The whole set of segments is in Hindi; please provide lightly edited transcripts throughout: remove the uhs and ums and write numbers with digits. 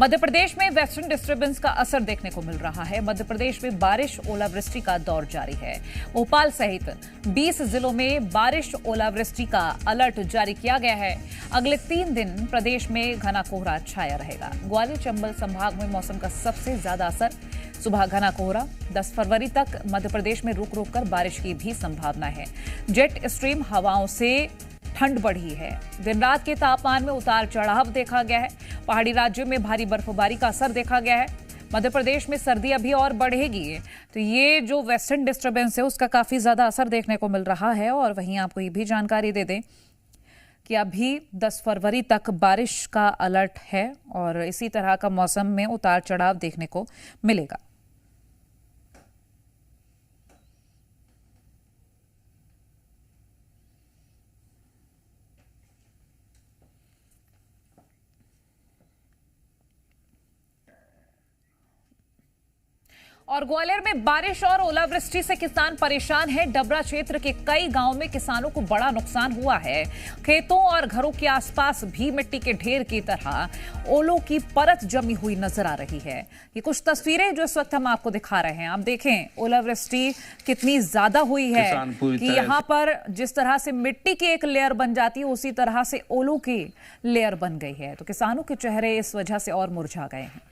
मध्य प्रदेश में वेस्टर्न डिस्टर्बेंस का असर देखने को मिल रहा है। मध्य प्रदेश में बारिश ओलावृष्टि का दौर जारी है। भोपाल सहित 20 जिलों में बारिश ओलावृष्टि का अलर्ट जारी किया गया है। अगले 3 दिन प्रदेश में घना कोहरा छाया रहेगा। ग्वालियर चंबल संभाग में मौसम का सबसे ज्यादा असर। सुबह घना कोहरा। 10 फरवरी तक मध्य प्रदेश में रुक रुक कर बारिश की भी संभावना है। जेट स्ट्रीम हवाओं से ठंड बढ़ी है। दिन रात के तापमान में उतार चढ़ाव देखा गया है। पहाड़ी राज्यों में भारी बर्फबारी का असर देखा गया है। मध्य प्रदेश में सर्दी अभी और बढ़ेगी, तो ये जो वेस्टर्न डिस्टर्बेंस है उसका काफी ज्यादा असर देखने को मिल रहा है। और वहीं आपको ये भी जानकारी दे दें कि अभी 10 फरवरी तक बारिश का अलर्ट है और इसी तरह का मौसम में उतार चढ़ाव देखने को मिलेगा। और ग्वालियर में बारिश और ओलावृष्टि से किसान परेशान हैं। डबरा क्षेत्र के कई गांवों में किसानों को बड़ा नुकसान हुआ है। खेतों और घरों के आसपास भी मिट्टी के ढेर की तरह ओलों की परत जमी हुई नजर आ रही है। ये कुछ तस्वीरें जो इस वक्त हम आपको दिखा रहे हैं। आप देखें ओलावृष्टि कितनी ज्यादा हुई है कि यहाँ पर जिस तरह से मिट्टी की एक लेयर बन जाती है उसी तरह से ओलों की लेयर बन गई है। तो किसानों के चेहरे इस वजह से और मुरझा गए हैं।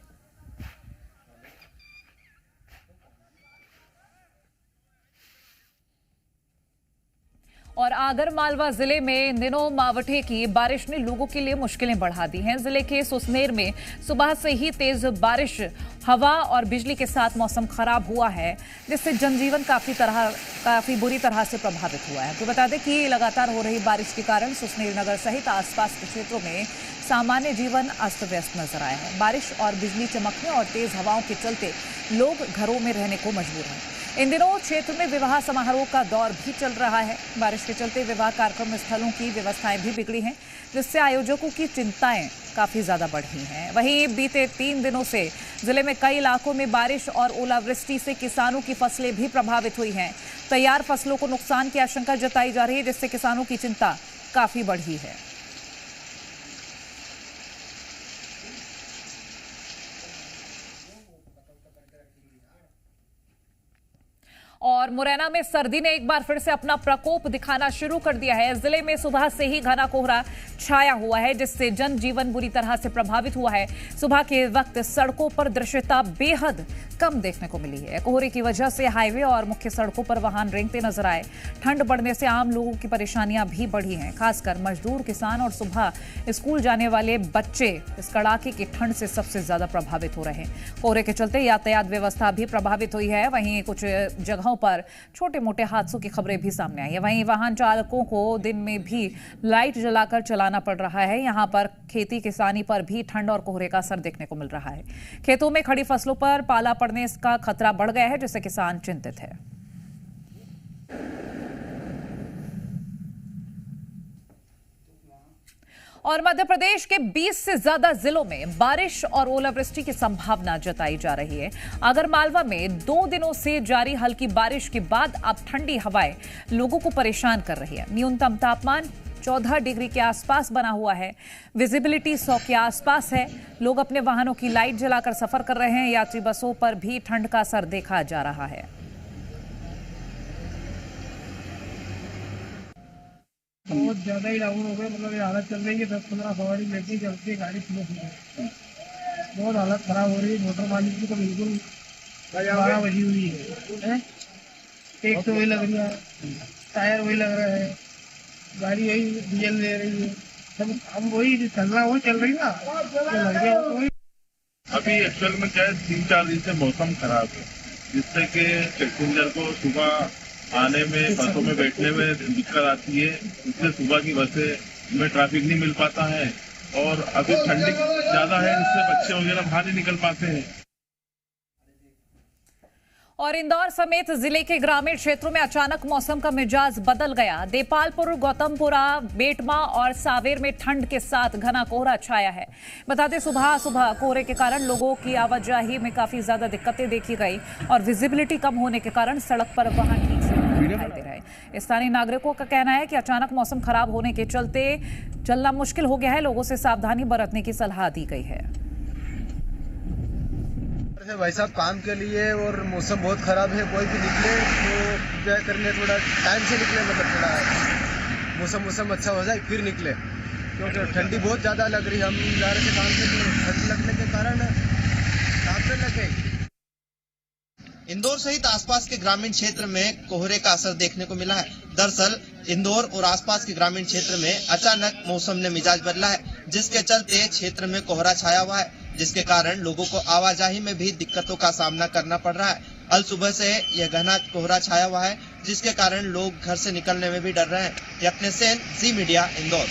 और आगर मालवा जिले में निनो मावठे की बारिश ने लोगों के लिए मुश्किलें बढ़ा दी हैं। जिले के सुसनेर में सुबह से ही तेज बारिश, हवा और बिजली के साथ मौसम खराब हुआ है, जिससे जनजीवन काफी बुरी तरह से प्रभावित हुआ है। तो बता दें कि लगातार हो रही बारिश के कारण सुसनेर नगर सहित आसपास के क्षेत्रों में सामान्य जीवन अस्त व्यस्त नजर आया है। बारिश और बिजली चमकने और तेज हवाओं के चलते लोग घरों में रहने को मजबूर हैं। इन दिनों क्षेत्र में विवाह समारोह का दौर भी चल रहा है। बारिश के चलते विवाह कार्यक्रम स्थलों की व्यवस्थाएं भी बिगड़ी हैं, जिससे आयोजकों की चिंताएं काफी ज्यादा बढ़ी हैं। वहीं बीते 3 दिनों से जिले में कई इलाकों में बारिश और ओलावृष्टि से किसानों की फसलें भी प्रभावित हुई हैं। तैयार फसलों को नुकसान की आशंका जताई जा रही है, जिससे किसानों की चिंता काफी बढ़ी है। और मुरैना में सर्दी ने एक बार फिर से अपना प्रकोप दिखाना शुरू कर दिया है। जिले में सुबह से ही घना कोहरा छाया हुआ है, जिससे जनजीवन बुरी तरह से प्रभावित हुआ है। सुबह के वक्त सड़कों पर दृश्यता बेहद कम देखने को मिली है। कोहरे की वजह से हाईवे और मुख्य सड़कों पर वाहन रेंगते नजर आए। ठंड बढ़ने से आम लोगों की परेशानियां भी बढ़ी हैं, खासकर मजदूर, किसान और सुबह स्कूल जाने वाले बच्चे इस कड़ाके की ठंड से सबसे ज्यादा प्रभावित हो रहे हैं। कोहरे के चलते यातायात व्यवस्था भी प्रभावित हुई है। वहीं कुछ जगहों पर छोटे मोटे हादसों की खबरें भी सामने आई है। वहीं वाहन चालकों को दिन में भी लाइट जलाकर चलाना पड़ रहा है। यहां पर खेती किसानी पर भी ठंड और कोहरे का असर देखने को मिल रहा है। खेतों में खड़ी फसलों पर पाला पड़ने का खतरा बढ़ गया है, जिससे किसान चिंतित है। और मध्य प्रदेश के 20 से ज्यादा जिलों में बारिश और ओलावृष्टि की संभावना जताई जा रही है। आगर मालवा में 2 दिनों से जारी हल्की बारिश के बाद अब ठंडी हवाएं लोगों को परेशान कर रही है। न्यूनतम तापमान 14 डिग्री के आसपास बना हुआ है। विजिबिलिटी 100 के आसपास है। लोग अपने वाहनों की लाइट जलाकर सफर कर रहे हैं। यात्री बसों पर भी ठंड का असर देखा जा रहा है। बहुत ज्यादा ही डाउन हो गए। मतलब ये हालत चल रही है, 10-15 सवारी लेके चलती है गाड़ी स्लो है। बहुत हालत खराब हो रही है। मोटर मालिक की तो बिल्कुल 12 बजी हुई है। एक तो वही लग रही है, टायर वही लग रहा है, गाड़ी वही डीजल ले रही है। सब हम वही चलना वही चल रही ना, तो लग गया तो वही। अभी एक्चुअल में क्या है, 3-4 दिन से मौसम खराब है, जिससे कि पैसेंजर को सुबह आने में, बसों में बैठने में दिक्कत आती है। इसलिए सुबह की बसें में ट्रैफिक नहीं मिल पाता है और अभी ठंडी ज्यादा है, जिससे बच्चे वगैरह बाहर नहीं निकल पाते हैं। और इंदौर समेत जिले के ग्रामीण क्षेत्रों में अचानक मौसम का मिजाज बदल गया। देपालपुर, गौतमपुरा, बेटमा और सावेर में ठंड के साथ घना कोहरा छाया है। बता दें सुबह सुबह कोहरे के कारण लोगों की आवाजाही में काफी ज्यादा दिक्कतें देखी गई और विजिबिलिटी कम होने के कारण सड़क पर वाहन ठीक से नहीं दिखाई दे रहे। स्थानीय नागरिकों का कहना है कि अचानक मौसम खराब होने के चलते चलना मुश्किल हो गया है। लोगों से सावधानी बरतने की सलाह दी गई है। वैसे भाई साहब काम के लिए और मौसम बहुत खराब है, कोई भी निकले तो क्या करने थोड़ा टाइम से निकले, मतलब थोड़ा मौसम अच्छा हो जाए फिर निकले, क्योंकि ठंडी बहुत ज़्यादा लग रही है। हम जा रहे थे काम से तो ठंड लगने के कारण कांपने लगे। इंदौर सहित आसपास के ग्रामीण क्षेत्र में कोहरे का असर देखने को मिला है। दरअसल इंदौर और आसपास के ग्रामीण क्षेत्र में अचानक मौसम ने मिजाज बदला है, जिसके चलते क्षेत्र में कोहरा छाया हुआ है, जिसके कारण लोगों को आवाजाही में भी दिक्कतों का सामना करना पड़ रहा है। अल सुबह से यह घना कोहरा छाया हुआ है, जिसके कारण लोग घर से निकलने में भी डर रहे हैं। यज्ञ सेन, जी मीडिया, इंदौर।